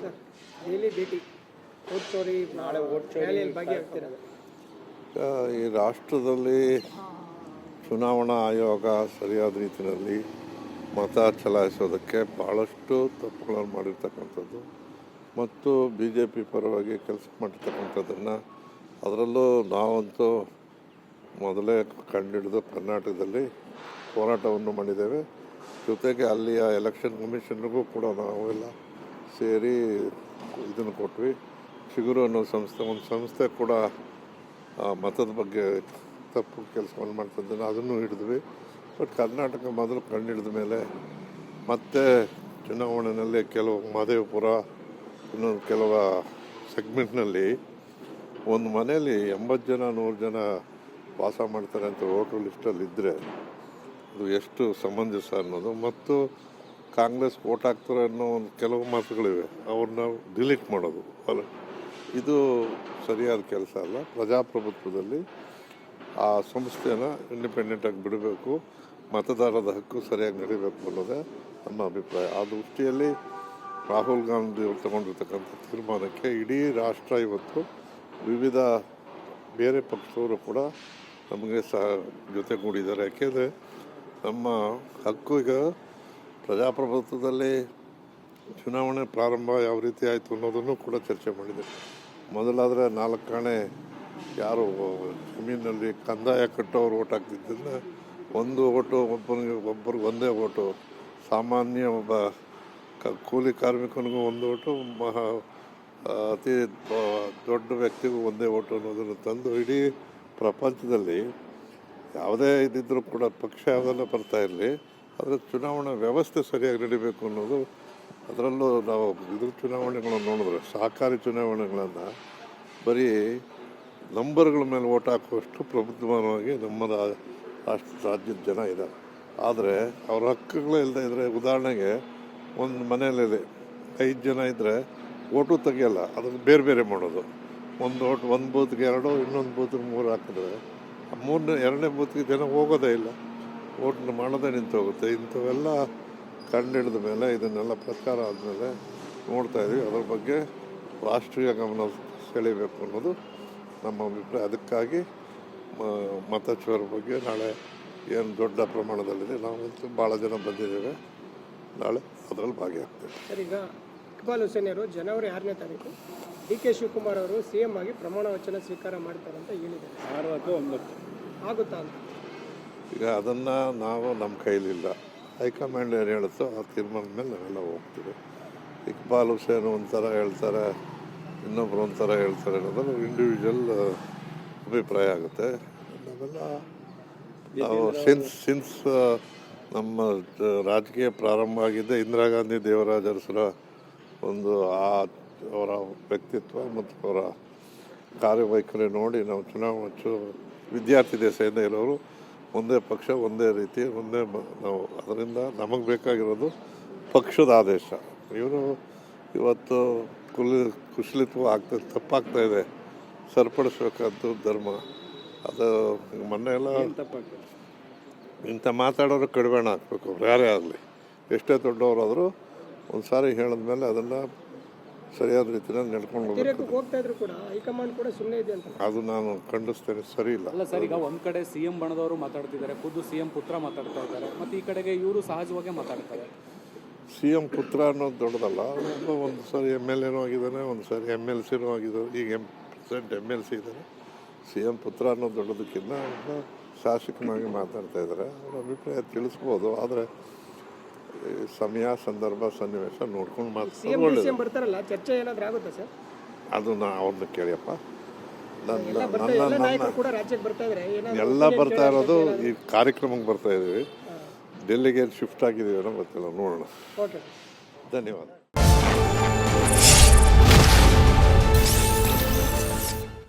Sir daily ಭೇಟಿ vote ಚೋರಿ ನಾಳೆ vote ಚೋರಿಯಲ್ಲಿ ಭಾಗಿಯಾಗ್ತೀರಾ? ಈ ರಾಷ್ಟ್ರದಲ್ಲಿ ಚುನಾವಣಾ ಆಯೋಗ ಸರಿಯಾದ ರೀತಿಯಲ್ಲಿ ಮತ ಚಲಾಯಿಸೋದಕ್ಕೆ ಭಾಳಷ್ಟು ತಪ್ಪುಗಳನ್ನು ಮಾಡಿರ್ತಕ್ಕಂಥದ್ದು ಮತ್ತು ಬಿ ಜೆ ಪಿ ಪರವಾಗಿ ಕೆಲಸ ಮಾಡಿರ್ತಕ್ಕಂಥದ್ದನ್ನು ಅದರಲ್ಲೂ ನಾವಂತೂ ಮೊದಲೇ ಕಂಡುಹಿಡಿದು ಕರ್ನಾಟಕದಲ್ಲಿ ಹೋರಾಟವನ್ನು ಮಾಡಿದ್ದೇವೆ. ಜೊತೆಗೆ ಅಲ್ಲಿಯ ಎಲೆಕ್ಷನ್ ಕಮಿಷನ್ಗೂ ಕೂಡ ನಾವೆಲ್ಲ ಸೇರಿ ಇದನ್ನು ಕೊಟ್ವಿ. ಚಿಗುರು ಅನ್ನೋ ಒಂದು ಸಂಸ್ಥೆ ಕೂಡ ಮತದ ಬಗ್ಗೆ ತಪ್ಪು ಕೆಲಸವನ್ನು ಮಾಡ್ತಿದ್ದನ್ನು ಅದನ್ನು ಹಿಡಿದ್ವಿ. ಬಟ್ ಕರ್ನಾಟಕ ಮೊದಲು ಕಂಡುಹಿಡಿದ ಮೇಲೆ ಮತ್ತೆ ಚುನಾವಣೆಯಲ್ಲಿ ಕೆಲವು ಮಹದೇವಪುರ ಇನ್ನೊಂದು ಕೆಲವು ಸೆಗ್ಮೆಂಟ್ನಲ್ಲಿ ಒಂದು ಮನೆಯಲ್ಲಿ 80 ಜನ 100 ಜನ ವಾಸ ಮಾಡ್ತಾರೆ ಅಂತ ವೋಟರ್ ಲಿಸ್ಟಲ್ಲಿ ಇದ್ದರೆ ಅದು ಎಷ್ಟು ಸಮಂಜಸ ಅನ್ನೋದು, ಮತ್ತು ಕಾಂಗ್ರೆಸ್ ವೋಟ್ ಹಾಕ್ತಾರೆ ಅನ್ನೋ ಒಂದು ಕೆಲವು ಮಾತುಗಳಿವೆ, ಅವ್ರನ್ನ ಡಿಲೀಟ್ ಮಾಡೋದು ಅಲ್ಲ, ಇದು ಸರಿಯಾದ ಕೆಲಸ ಅಲ್ಲ. ಪ್ರಜಾಪ್ರಭುತ್ವದಲ್ಲಿ ಆ ಸಂಸ್ಥೆಯನ್ನು ಇಂಡಿಪೆಂಡೆಂಟಾಗಿ ಬಿಡಬೇಕು, ಮತದಾರರ ಹಕ್ಕು ಸರಿಯಾಗಿ ನಡೀಬೇಕು ಅನ್ನೋದೇ ನಮ್ಮ ಅಭಿಪ್ರಾಯ. ಆ ದೃಷ್ಟಿಯಲ್ಲಿ ರಾಹುಲ್ ಗಾಂಧಿ ಅವರು ತಗೊಂಡಿರ್ತಕ್ಕಂಥ ತೀರ್ಮಾನಕ್ಕೆ ಇಡೀ ರಾಷ್ಟ್ರ ಇವತ್ತು ವಿವಿಧ ಬೇರೆ ಪಕ್ಷದವರು ಕೂಡ ನಮಗೆ ಜೊತೆಗೂಡಿದ್ದಾರೆ. ಯಾಕೆಂದರೆ ನಮ್ಮ ಹಕ್ಕು ಈಗ ಪ್ರಜಾಪ್ರಭುತ್ವದಲ್ಲಿ ಚುನಾವಣೆ ಪ್ರಾರಂಭ ಯಾವ ರೀತಿ ಆಯಿತು ಅನ್ನೋದನ್ನು ಕೂಡ ಚರ್ಚೆ ಮಾಡಿದೆ. ಮೊದಲಾದರೆ 4 ಆಣೆ ಯಾರು ಜಮೀನಲ್ಲಿ ಕಂದಾಯ ಕಟ್ಟೋರು ಓಟ್ ಹಾಕ್ತಿದ್ದನ್ನು ಒಂದು ಓಟು ಒಬ್ಬರಿಗೆ ಒಂದೇ ಓಟು, ಸಾಮಾನ್ಯ ಒಬ್ಬ ಕೂಲಿ ಕಾರ್ಮಿಕನಿಗೂ ಒಂದು ಓಟು, ಅತಿ ದೊಡ್ಡ ವ್ಯಕ್ತಿಗೂ ಒಂದೇ ಓಟು ಅನ್ನೋದನ್ನು ತಂದು ಇಡೀ ಪ್ರಪಂಚದಲ್ಲಿ ಯಾವುದೇ ಇದ್ದಿದ್ದರೂ ಕೂಡ ಪಕ್ಷ ಯಾವುದೆಲ್ಲ ಬರ್ತಾ ಇರಲಿ, ಅದರ ಚುನಾವಣಾ ವ್ಯವಸ್ಥೆ ಸರಿಯಾಗಿ ನಡೀಬೇಕು ಅನ್ನೋದು. ಅದರಲ್ಲೂ ನಾವು ಚುನಾವಣೆಗಳನ್ನು ನೋಡಿದ್ರೆ ಸಹಕಾರಿ ಚುನಾವಣೆಗಳನ್ನು ಬರೀ ನಂಬರ್ಗಳ ಮೇಲೆ ಓಟ್ ಹಾಕುವಷ್ಟು ಪ್ರಬುದ್ಧವಾಗಿ ನಮ್ಮ ರಾಜ್ಯದ ಜನ ಇದ್ದಾರೆ. ಆದರೆ ಅವ್ರ ಹಕ್ಕುಗಳೇ ಇಲ್ಲದೆ ಇದ್ದರೆ, ಉದಾಹರಣೆಗೆ ಒಂದು ಮನೆಯಲ್ಲಿ 5 ಜನ ಇದ್ದರೆ ಓಟು ತೆಗಿಯಲ್ಲ, ಅದನ್ನು ಬೇರೆ ಬೇರೆ ಮಾಡೋದು. ಒಂದು ಓಟ್ ಒಂದು ಬೂತ್ಗೆ 2, ಇನ್ನೊಂದು ಬೂತ್ಗೆ 3 ಹಾಕಿದ್ರೆ ಎರಡನೇ ಬೂತ್ಗೆ ಜನ ಹೋಗೋದೇ ಇಲ್ಲ, ಓಟ್ನ ಮಾಡೋದೇ ನಿಂತು ಹೋಗುತ್ತೆ. ಇಂಥವೆಲ್ಲ ಕಂಡುಹಿಡಿದ ಮೇಲೆ ಇದನ್ನೆಲ್ಲ ಪ್ರಚಾರ ಆದಮೇಲೆ ನೋಡ್ತಾಯಿದ್ವಿ. ಅದ್ರ ಬಗ್ಗೆ ರಾಷ್ಟ್ರೀಯ ಗಮನ ಸೆಳೀಬೇಕು ಅನ್ನೋದು ನಮ್ಮ ಅಭಿಪ್ರಾಯ. ಅದಕ್ಕಾಗಿ ಮತಚೋರ ಬಗ್ಗೆ ನಾಳೆ ಏನು ದೊಡ್ಡ ಪ್ರಮಾಣದಲ್ಲಿದೆ, ನಾವಂತೂ ಭಾಳ ಜನ ಬಂದಿದ್ದೇವೆ, ನಾಳೆ ಅದರಲ್ಲಿ ಭಾಗಿಯಾಗ್ತೇವೆ. ಸರ್, ಈಗ ಇಕ್ಬಾಲ್ ಹುಸೇನ್ ಅವರು ಜನವರಿ 6ನೇ ತಾರೀಕು DK ಶಿವಕುಮಾರ್ ಅವರು CM ಆಗಿ ಪ್ರಮಾಣ ವಚನ ಸ್ವೀಕಾರ ಮಾಡ್ತಾರೆ ಅಂತ ಹೇಳಿದ್ದಾರೆ. 6 ಅಥವಾ 9 ಆಗುತ್ತಾ ಅಂತ? ಈಗ ಅದನ್ನು ನಾವು ನಮ್ಮ ಕೈಲಿಲ್ಲ, ಹೈಕಮಾಂಡ್ ಏನು ಹೇಳುತ್ತೋ ಆ ತೀರ್ಮಾನದ ಮೇಲೆ ನಾವೆಲ್ಲ ಹೋಗ್ತೀವಿ. ಇಕ್ಬಾಲ್ ಹುಸೇನ್ ಒಂಥರ ಹೇಳ್ತಾರೆ, ಇನ್ನೊಬ್ರು ಒಂಥರ ಹೇಳ್ತಾರೆ ಅನ್ನೋದು ಇಂಡಿವಿಜುವಲ್ ಅಭಿಪ್ರಾಯ ಆಗುತ್ತೆ. ನಾವೆಲ್ಲ ನಾವು ಸಿನ್ಸ್ ನಮ್ಮ ರಾಜಕೀಯ ಪ್ರಾರಂಭ ಆಗಿದ್ದೆ ಇಂದಿರಾ ಗಾಂಧಿ ದೇವರಾಜ ಅರಸರ ಒಂದು ಅವರ ವ್ಯಕ್ತಿತ್ವ ಮತ್ತು ಅವರ ಕಾರ್ಯವೈಖರಿ ನೋಡಿ ನಾವು ವಿದ್ಯಾರ್ಥಿ ದೇಶದಿಂದ ಇರೋರು ಒಂದೇ ಪಕ್ಷ, ಒಂದೇ ರೀತಿ, ನಾವು ಅದರಿಂದ ನಮಗೆ ಬೇಕಾಗಿರೋದು ಪಕ್ಷದ ಆದೇಶ. ಇವರು ಇವತ್ತು ಕುಶಲಿತ್ವ ತಪ್ಪಾಗ್ತಾ ಇದೆ, ಸರಿಪಡಿಸ್ಬೇಕಂತ ಧರ್ಮ. ಅದು ಮೊನ್ನೆ ಎಲ್ಲ ಇಂಥ ಮಾತಾಡೋರು ಕಡಿವಾಣ ಹಾಕಬೇಕು. ಅವ್ರು ಯಾರೇ ಆಗಲಿ, ಎಷ್ಟೇ ದೊಡ್ಡವರಾದರೂ ಒಂದು ಸಾರಿ ಹೇಳಿದ್ಮೇಲೆ ಅದನ್ನು ಸರಿಯಾದ ರೀತಿಯಲ್ಲಿ ನಡ್ಕೊಂಡು ಹೋಗ್ತಾ ಕೂಡ ಹೈಕಮಾಂಡ್ ಕೂಡ ಸುಮ್ಮನೆ ಇದೆ ಅಂತ ಅದು ನಾನು ಖಂಡಿಸ್ತೇನೆ. ಸರಿ ಇಲ್ಲ. ಅಲ್ಲ ಸರ್, ಈಗ ಒಂದು ಕಡೆ CM ಬಣದವರು ಮಾತಾಡ್ತಿದ್ದಾರೆ, ಖುದ್ದು CM ಪುತ್ರ ಮಾತಾಡ್ತಾ ಇದ್ದಾರೆ, ಮತ್ತು ಈ ಕಡೆಗೆ ಇವರು ಸಹಜವಾಗಿ ಮಾತಾಡ್ತಾರೆ. CM ಪುತ್ರ ಅನ್ನೋದು ದೊಡ್ಡದಲ್ಲ. ಒಂದು ಸಾರಿ MLA ಆಗಿದ್ದಾನೆ, ಒಂದು ಸಾರಿ MLC ಆಗಿದ್ದಾರೆ, ಈಗ ಪ್ರೆಸೆಂಟ್ MLC ಇದ್ದಾರೆ. CM ಪುತ್ರ ಅನ್ನೋದು ದೊಡ್ಡದಕ್ಕಿಂತ ಒಬ್ಬ ಶಾಸಕನಾಗಿ ಮಾತಾಡ್ತಾ ಇದ್ದಾರೆ. ಅವ್ರ ಅಭಿಪ್ರಾಯ ತಿಳಿಸ್ಬೋದು, ಆದರೆ ಸಮಯ, ಸಂದರ್ಭ, ಸನ್ನಿವೇಶ ನೋಡ್ಕೊಂಡು ಬರ್ತಾರಲ್ಲ, ಚರ್ಚೆ ಏನಾದರೂ ಆಗುತ್ತಾ ಸರ್? ಅದು ಅವ್ರನ್ನ ಕೇಳಿಯಪ್ಪ. ಎಲ್ಲ ಬರ್ತಾ ಇರೋದು ಈ ಕಾರ್ಯಕ್ರಮಕ್ಕೆ ಬರ್ತಾ ಇದ್ದೀವಿ. ಡೆಲ್ಲಿಗೆ ಶಿಫ್ಟ್ ಆಗಿದ್ದೀವಿ ಅನ್ನೋ ಗೊತ್ತಿಲ್ಲ, ನೋಡೋಣ. ಓಕೆ, ಧನ್ಯವಾದ.